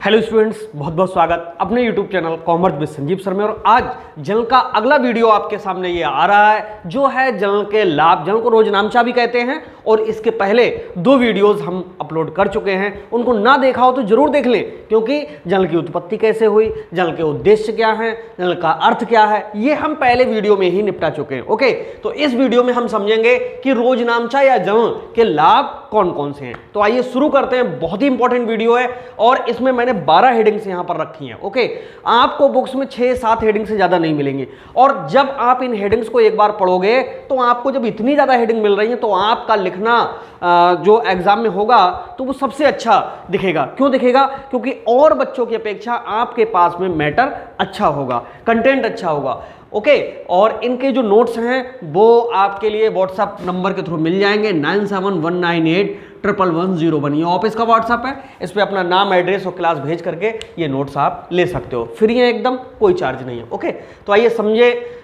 Hello students, बहुत बहुत स्वागत अपने YouTube channel commerce with Sanjeev sir में। और आज जनरल का अगला वीडियो आपके सामने ये आ रहा है जो है जनरल के लाभ। जनरल को रोज नामचा भी कहते हैं और इसके पहले दो वीडियोस हम अपलोड कर चुके हैं, उनको ना देखा हो तो जरूर देख लें, क्योंकि जनरल की उत्पत्ति कैसे हुई, जनरल के उद्देश्य क्या है, जनरल का अर्थ क्या है, ये हम पहले वीडियो में ही निपटा चुके हैं। ओके, तो इस वीडियो में हम समझेंगे कि रोज नामचा या जनरल के लाभ कौन कौन से हैं। तो आइए शुरू करते हैं। बहुत ही इंपॉर्टेंट वीडियो है और इसमें मैंने 12 हेडिंग्स यहां पर रखी हैं। ओके, आपको बुक्स में 6-7 हेडिंग से ज्यादा नहीं मिलेंगी और जब आप इन हेडिंग्स को एक बार पढ़ोगे तो आपको जब इतनी ज्यादा हेडिंग मिल रही है तो आपका लिखना जो एग्जाम में होगा तो वो सबसे अच्छा दिखेगा। क्यों दिखेगा? क्योंकि और बच्चों की अपेक्षा आपके पास में मैटर अच्छा होगा, कंटेंट अच्छा होगा। ओके, और इनके जो नोट्स हैं वो आपके लिए व्हाट्सएप नंबर के थ्रू मिल जाएंगे 9719881101। ये ऑफिस का व्हाट्सएप है, इस पे अपना नाम, एड्रेस और क्लास भेज करके ये नोट्स आप ले सकते हो। फ्री है एकदम, कोई चार्ज नहीं है। ओके, तो आइए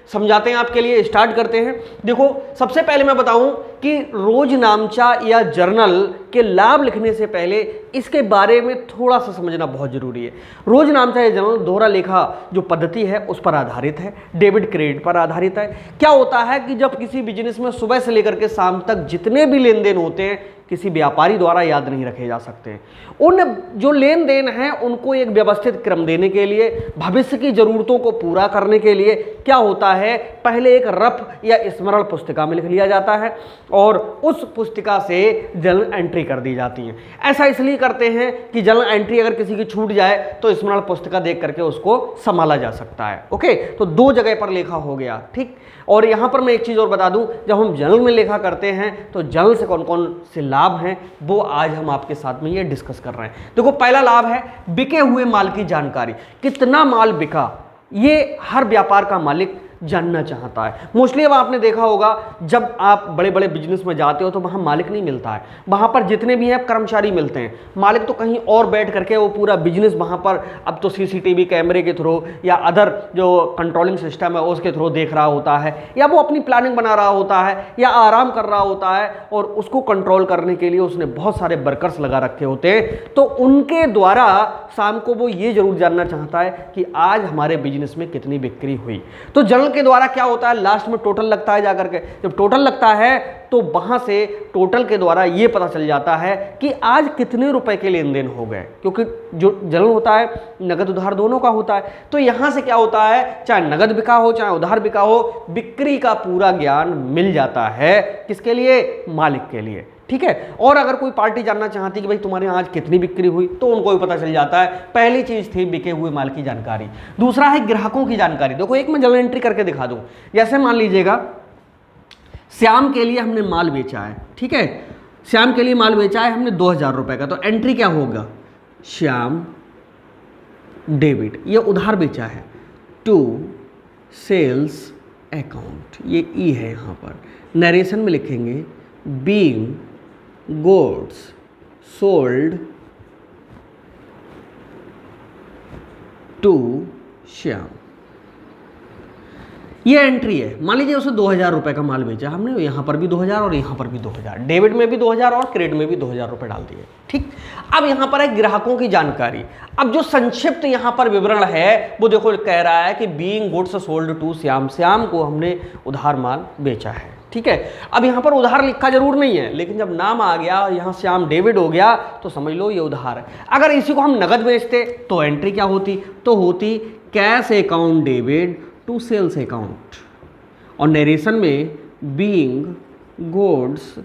समझाते हैं आपके लिए, स्टार्ट करते हैं। देखो, सबसे पहले मैं बताऊं कि रोज नामचा या जर्नल के लाभ लिखने से पहले इसके बारे में थोड़ा सा समझना बहुत जरूरी है। रोज नामचा या जर्नल दोहरा लेखा जो पद्धति है उस पर आधारित है, डेबिट क्रेडिट पर आधारित है। क्या होता है कि जब किसी बिजनेस में सुबह से लेकर के शाम तक जितने भी लेन देन होते हैं किसी व्यापारी द्वारा याद नहीं रखे जा सकते। उन जो लेन देन हैं उनको एक व्यवस्थित क्रम देने के लिए, भविष्य की जरूरतों को पूरा करने के लिए क्या होता है, पहले एक रफ या स्मरण पुस्तिका में लिख लिया जाता है और उस पुस्तिका से जर्नल एंट्री कर दी जाती है। ऐसा इसलिए करते हैं कि जर्नल एंट्री अगर किसी की छूट जाए तो स्मरण पुस्तिका देख करके उसको संभाला जा सकता है। ओके, तो दो जगह पर लेखा हो गया, ठीक। और यहां पर मैं एक चीज और बता दूं, जब हम जर्नल में लेखा करते हैं तो जर्नल से कौन कौन से लाभ हैं वो आज हम आपके साथ में ये डिस्कस कर रहे हैं। देखो, पहला लाभ है बिके हुए माल की जानकारी। कितना माल बिका ये हर व्यापार का मालिक जानना चाहता है। मोस्टली अब आपने देखा होगा जब आप बड़े बड़े बिजनेस में जाते हो तो वहां मालिक नहीं मिलता है, वहां पर जितने भी हैं कर्मचारी मिलते हैं। मालिक तो कहीं और बैठ करके वो पूरा बिजनेस वहां पर अब तो सीसीटीवी कैमरे के थ्रू या अदर जो कंट्रोलिंग सिस्टम है उसके थ्रू देख रहा होता है, या वो अपनी प्लानिंग बना रहा होता है या आराम कर रहा होता है और उसको कंट्रोल करने के लिए उसने बहुत सारे वर्कर्स लगा रखे होते हैं। तो उनके द्वारा शाम को वो ये जरूर जानना चाहता है कि आज हमारे बिजनेस में कितनी बिक्री हुई। तो जर्नल के द्वारा क्या होता है, लास्ट में टोटल लगता है जाकर के। जब टोटल लगता है तो वहां से टोटल के द्वारा यह पता चल जाता है कि आज कितने रुपए के लेन देन हो गए, क्योंकि जो जर्नल होता है नगद उधार दोनों का होता है। तो यहां से क्या होता है, चाहे नगद बिका हो चाहे उधार बिका हो, बिक्री का पूरा ज्ञान मिल जाता है। किसके लिए? मालिक के लिए, ठीक है। और अगर कोई पार्टी जानना चाहती कि भाई तुम्हारे यहाँ आज कितनी बिक्री हुई तो उनको भी पता चल जाता है। पहली चीज थी बिके हुए माल की जानकारी। दूसरा है ग्राहकों की जानकारी। देखो, एक मैं जर्नल एंट्री करके दिखा दूं। जैसे मान लीजिएगा श्याम के लिए हमने माल बेचा है, ठीक है, श्याम के लिए माल बेचा है हमने 2000 रुपए का। तो एंट्री क्या होगा, श्याम डेबिट, ये उधार बेचा है, टू सेल्स अकाउंट, ये ई है। यहां पर नरेशन में लिखेंगे being goods sold to Shyam, ये एंट्री है। मान लीजिए उसे 2000 रुपए का माल बेचा हमने, यहां पर भी 2000 और यहां पर भी 2000, डेबिट में भी 2000 और क्रेडिट में भी 2000 रुपए डाल दिए, ठीक। अब यहां पर है ग्राहकों की जानकारी। अब जो संक्षिप्त यहां पर विवरण है वो देखो कह रहा है कि being goods sold to Shyam, Shyam को हमने उधार माल बेचा है, ठीक है। अब यहां पर उधार लिखा जरूर नहीं है, लेकिन जब नाम आ गया यहां श्याम डेबिट हो गया तो समझ लो ये उधार है। अगर इसी को हम नगद बेचते तो एंट्री क्या होती, तो होती cash account debit to sales account, और नरेशन में बीइंग गुड्स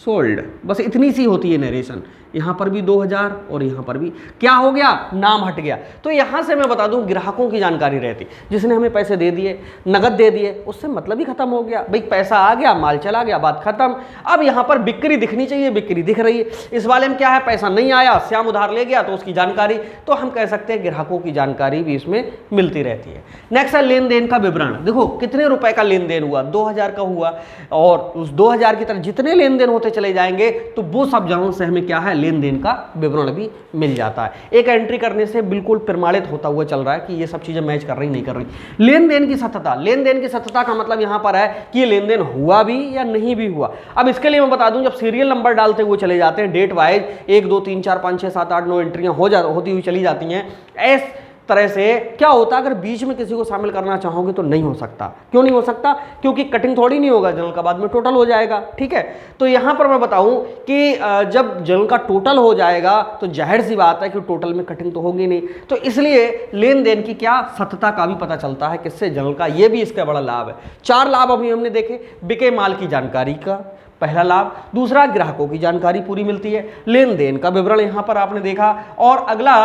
सोल्ड, बस इतनी सी होती है नरेशन। यहां पर भी 2000 और यहां पर भी क्या हो गया, नाम हट गया। तो यहां से मैं बता दूं ग्राहकों की जानकारी रहती, जिसने हमें पैसे दे दिए, नगद दे दिए, उससे मतलब ही खत्म हो गया। भाई पैसा आ गया, माल चला गया, बात खत्म। अब यहां पर बिक्री दिखनी चाहिए, बिक्री दिख रही है। इस वाले में क्या है, पैसा नहीं आया, श्याम उधार ले गया तो उसकी जानकारी, तो हम कह सकते हैं ग्राहकों की जानकारी भी इसमें मिलती रहती है। नेक्स्ट है लेन देन का विवरण। देखो कितने रुपए का लेन देन हुआ, 2000 का हुआ, और उस 2000 की तरह जितने लेन देन होते चले जाएंगे तो वो सब जर्नल से हमें क्या है लेन देन का विवरण भी मिल जाता है। एक एंट्री करने से बिल्कुल प्रमाणित होता हुआ चल रहा है कि ये सब चीजें मैच कर रही नहीं कर रही। लेन देन की सत्यता, लेन देन की सत्यता का मतलब यहां पर है कि ये लेन देन हुआ भी या नहीं भी हुआ। अब इसके लिए मैं बता दूं, जब सीरियल नंबर डालते हुए चले जाते हैं डेट वाइज 1 2 3 4 5 6 7 8 9 एंट्रियां होती हुई चली जाती हैं, इस तरह से क्या होता है, अगर बीच में किसी को शामिल करना चाहोगे तो नहीं हो सकता। क्यों नहीं हो सकता? क्योंकि कटिंग थोड़ी नहीं होगा, जनरल का बाद में टोटल हो जाएगा। ठीक है, तो यहां पर मैं बताऊं कि जब जनरल का टोटल हो जाएगा तो जाहिर सी बात है कि टोटल में कटिंग तो होगी नहीं, तो इसलिए लेन देन की क्या सत्यता का भी पता चलता है किससे, जनरल का। ये भी इसका बड़ा लाभ है। 4 लाभ अभी हमने देखे। बिके माल की जानकारी का पहला लाभ, दूसरा ग्राहकों की जानकारी पूरी मिलती है, लेन देन का विवरण यहां पर आपने देखा, और अगला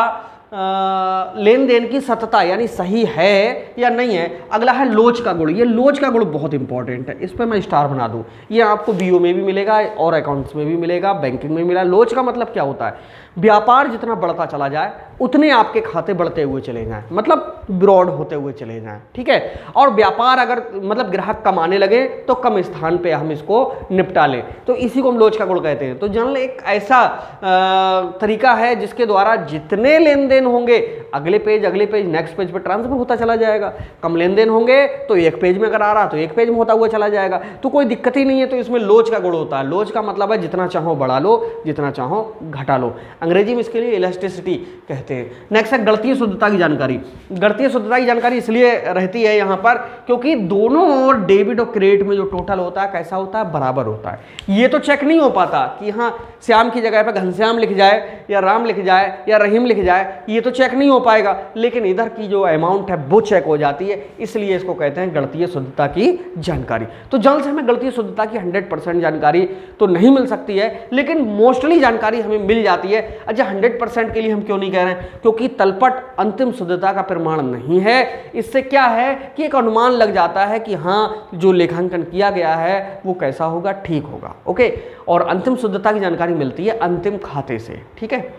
लेन देन की सत्यता यानी सही है या नहीं है। अगला है लोच का गुण। ये लोच का गुण बहुत इंपॉर्टेंट है, इस पर मैं स्टार बना दूं। ये आपको बीओ में भी मिलेगा और अकाउंट्स में भी मिलेगा, बैंकिंग में मिला। लोच का मतलब क्या होता है? व्यापार जितना बढ़ता चला जाए उतने आपके खाते बढ़ते हुए चले जाएं, मतलब ब्रॉड होते हुए चले जाएं। ठीक है, और व्यापार अगर मतलब ग्राहक कमाने लगे तो कम स्थान पे हम इसको निपटा लें, तो इसी को हम लोच का गुण कहते हैं। तो जनरल एक ऐसा तरीका है जिसके द्वारा जितने लेन देन होंगे अगले पेज नेक्स्ट पेज पे ट्रांसफर होता चला जाएगा। कम लेन देन होंगे तो एक पेज में अगर आ रहा तो एक पेज में होता हुआ चला जाएगा, तो कोई दिक्कत ही नहीं है। तो इसमें लोच का गुण होता है। लोच का मतलब है जितना चाहो बढ़ा लो, जितना चाहो घटा लो। अंग्रेजी में इसके लिए इलास्टिसिटी कहते हैं। नेक्स्ट है गणितीय शुद्धता की जानकारी। गणितीय शुद्धता की जानकारी इसलिए रहती है यहाँ पर क्योंकि दोनों ओर डेबिट और क्रेडिट में जो टोटल होता है कैसा होता है, बराबर होता है। ये तो चेक नहीं हो पाता कि हाँ श्याम की जगह पर घनश्याम लिख जाए या राम लिख जाए या रहीम लिख जाए, ये तो चेक नहीं हो पाएगा, लेकिन इधर की जो अमाउंट है वो चेक हो जाती है, इसलिए इसको कहते हैं गणितीय शुद्धता की जानकारी। तो जल्द से हमें गणितीय शुद्धता की 100% जानकारी तो नहीं मिल सकती है, लेकिन मोस्टली जानकारी हमें मिल जाती है। अच्छा 100% के लिए हम क्यों नहीं कह रहे हैं? क्योंकि तलपट अंतिम शुद्धता का प्रमाण नहीं है। इससे क्या है कि एक अनुमान लग जाता है कि हाँ जो लेखांकन किया गया है वो कैसा होगा, ठीक होगा। ओके, और अंतिम शुद्धता की जानकारी मिलती है अंतिम खाते से। ठीक है,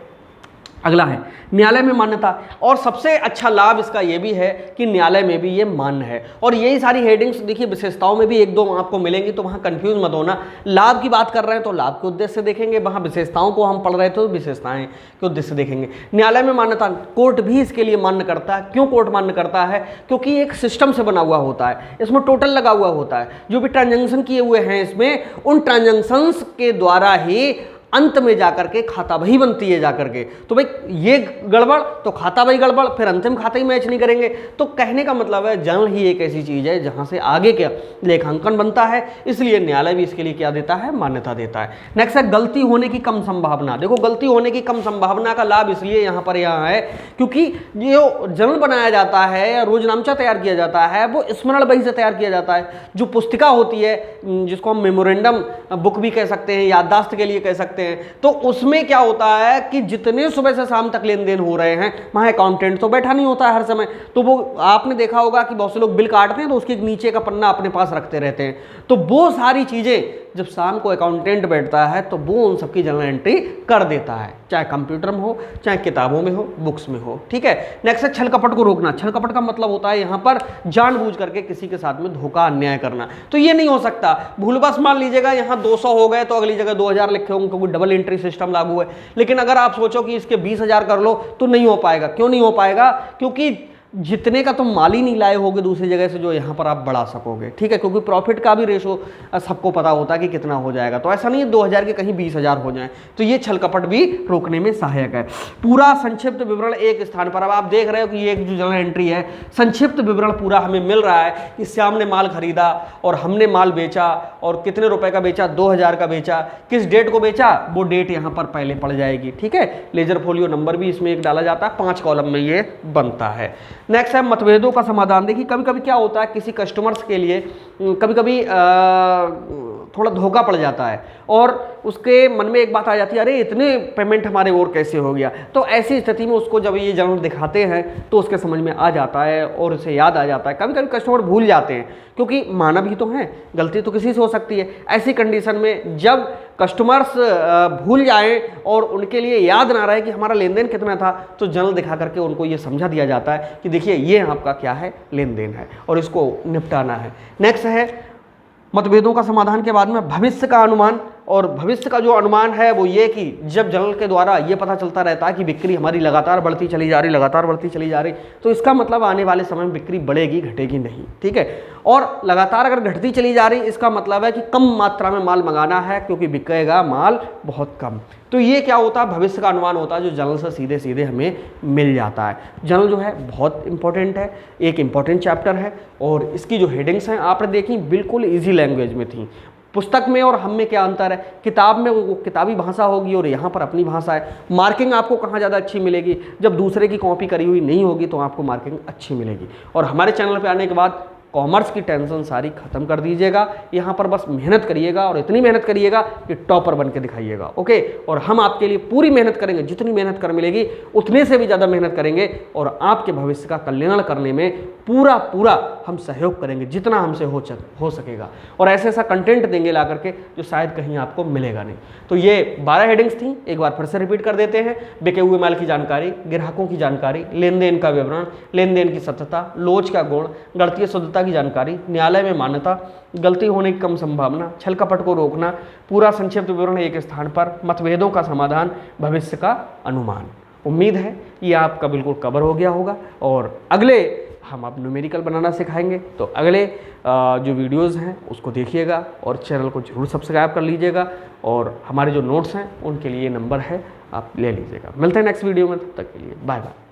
अगला है न्यायालय में मान्यता। और सबसे अच्छा लाभ इसका ये भी है कि न्यायालय में भी ये मान्य है। और यही सारी हेडिंग्स देखिए, विशेषताओं में भी 1 2 आपको मिलेंगी, तो वहाँ कंफ्यूज मत होना। लाभ की बात कर रहे हैं तो लाभ के उद्देश्य से देखेंगे, वहाँ विशेषताओं को हम पढ़ रहे थे तो विशेषताएं के उद्देश्य से देखेंगे। न्यायालय में मान्यता, कोर्ट भी इसके लिए मान्य करता है। क्यों कोर्ट मान्य करता है? क्योंकि एक सिस्टम से बना हुआ होता है, इसमें टोटल लगा हुआ होता है, जो भी ट्रांजेक्शन किए हुए हैं इसमें, उन ट्रांजेक्शन्स के द्वारा ही अंत में जाकर के खाता बही बनती है जाकर के। तो भाई ये गड़बड़ तो खाता बही गड़बड़, फिर अंतिम खाता ही मैच नहीं करेंगे। तो कहने का मतलब है जर्नल ही एक ऐसी चीज है जहां से आगे क्या लेखांकन बनता है, इसलिए न्यायालय भी इसके लिए क्या देता है, मान्यता देता है। नेक्स्ट है गलती होने की कम संभावना। देखो गलती होने की कम संभावना का लाभ इसलिए यहाँ पर यहाँ है क्योंकि जो जर्नल बनाया जाता है या रोजनामचा तैयार किया जाता है वो स्मरण बही से तैयार किया जाता है। जो पुस्तिका होती है जिसको हम मेमोरेंडम बुक भी कह सकते हैं, याददाश्त के लिए कह सकते हैं, तो उसमें क्या होता है कि जितने सुबह से शाम तक लेन देन हो रहे हैं, वहां अकाउंटेंट तो बैठा नहीं होता है हर समय, तो वो आपने देखा होगा कि बहुत से लोग बिल काटते हैं तो उसके नीचे का पन्ना अपने पास रखते रहते हैं। तो वो सारी चीजें जब शाम को अकाउंटेंट बैठता है तो वो उन सबकी जर्नल एंट्री कर देता है, चाहे कंप्यूटर में हो, चाहे किताबों में हो, बुक्स में हो। ठीक है, नेक्स्ट है छल कपट को रोकना। छल कपट का मतलब होता है यहाँ पर जानबूझ करके किसी के साथ में धोखा अन्याय करना। तो ये नहीं हो सकता। भूलवश मान लीजिएगा यहाँ 200 हो गए तो अगली जगह 2000 लिखे होंगे क्योंकि डबल एंट्री सिस्टम लागू है। लेकिन अगर आप सोचो कि इसके 20,000 कर लो तो नहीं हो पाएगा। क्यों नहीं हो पाएगा? क्योंकि जितने का तुम माल ही नहीं लाए होगे दूसरी जगह से जो यहाँ पर आप बढ़ा सकोगे। ठीक है, क्योंकि प्रॉफिट का भी रेशो सबको पता होता है कि कितना हो जाएगा। तो ऐसा नहीं है 2000 के कहीं 20,000 हो जाए। तो ये छल कपट भी रोकने में सहायक है। पूरा संक्षिप्त विवरण एक स्थान पर। अब आप देख रहे हो कि ये एक जो जर्नल एंट्री है, संक्षिप्त विवरण पूरा हमें मिल रहा है कि श्याम ने माल खरीदा और हमने माल बेचा और कितने रुपए का बेचा, 2000 का बेचा, किस डेट को बेचा, वो डेट यहाँ पर पहले पड़ जाएगी। ठीक है, लेजर फोलियो नंबर भी इसमें एक डाला जाता है, 5 कॉलम में ये बनता है। नेक्स्ट है मतभेदों का समाधान। देखिए कभी कभी क्या होता है, किसी कस्टमर्स के लिए कभी कभी थोड़ा धोखा पड़ जाता है और उसके मन में एक बात आ जाती है, अरे इतने पेमेंट हमारे और कैसे हो गया। तो ऐसी स्थिति में उसको जब ये जर्नल दिखाते हैं तो उसके समझ में आ जाता है और उसे याद आ जाता है। कभी कभी कस्टमर भूल जाते हैं क्योंकि मानव ही तो हैं, गलती तो किसी से हो सकती है। ऐसी कंडीशन में जब कस्टमर्स भूल जाएं और उनके लिए याद ना रहे कि हमारा लेन देन कितना था, तो जर्नल दिखा करके उनको ये समझा दिया जाता है कि देखिए ये आपका क्या है, लेन देन है और इसको निपटाना है। नेक्स्ट है मतभेदों का समाधान के बाद में भविष्य का अनुमान। और भविष्य का जो अनुमान है वो ये कि जब जर्नल के द्वारा ये पता चलता रहता है कि बिक्री हमारी लगातार बढ़ती चली जा रही, लगातार बढ़ती चली जा रही, तो इसका मतलब आने वाले समय में बिक्री बढ़ेगी, घटेगी नहीं, ठीक है। और लगातार अगर घटती चली जा रही, इसका मतलब है कि कम मात्रा में माल मंगाना है, क्योंकि बिकेगा माल बहुत कम। तो ये क्या होता है, भविष्य का अनुमान होता है जो जर्नल से सीधे सीधे हमें मिल जाता है। जर्नल जो है बहुत इंपॉर्टेंट है, एक इंपॉर्टेंट चैप्टर है, और इसकी जो हेडिंग्स हैं आपने देखी बिल्कुल ईजी लैंग्वेज में थी। पुस्तक में और हम में क्या अंतर है, किताब में वो किताबी भाषा होगी और यहाँ पर अपनी भाषा है। मार्किंग आपको कहाँ ज़्यादा अच्छी मिलेगी, जब दूसरे की कॉपी करी हुई नहीं होगी तो आपको मार्किंग अच्छी मिलेगी। और हमारे चैनल पे आने के बाद कॉमर्स की टेंशन सारी खत्म कर दीजिएगा, यहाँ पर बस मेहनत करिएगा और इतनी मेहनत करिएगा कि टॉपर बन के दिखाइएगा, ओके। और हम आपके लिए पूरी मेहनत करेंगे, जितनी मेहनत कर मिलेगी उतने से भी ज़्यादा मेहनत करेंगे, और आपके भविष्य का कल्याण करने में पूरा हम सहयोग करेंगे जितना हमसे हो सकेगा, और ऐसा कंटेंट देंगे ला करके जो शायद कहीं आपको मिलेगा नहीं। तो ये 12 हेडिंग्स थी, एक बार फिर से रिपीट कर देते हैं। बिके हुए माल की जानकारी, ग्राहकों की जानकारी, लेन देन का विवरण, लेन देन की सत्यता, लोच का गुण, गणितीय शुद्धता की जानकारी, न्यायालय में मान्यता, गलती होने की कम संभावना, छल कपट को रोकना, पूरा संक्षिप्त विवरण एक स्थान पर, मतभेदों का समाधान, भविष्य का अनुमान। उम्मीद है ये आपका बिल्कुल कवर हो गया होगा, और अगले हम अब न्यूमेरिकल बनाना सिखाएंगे। तो अगले जो वीडियोस हैं उसको देखिएगा, और चैनल को जरूर सब्सक्राइब कर लीजिएगा, और हमारे जो नोट्स हैं उनके लिए नंबर है, आप ले लीजिएगा। मिलते हैं नेक्स्ट वीडियो में, तब तक के लिए बाय बाय।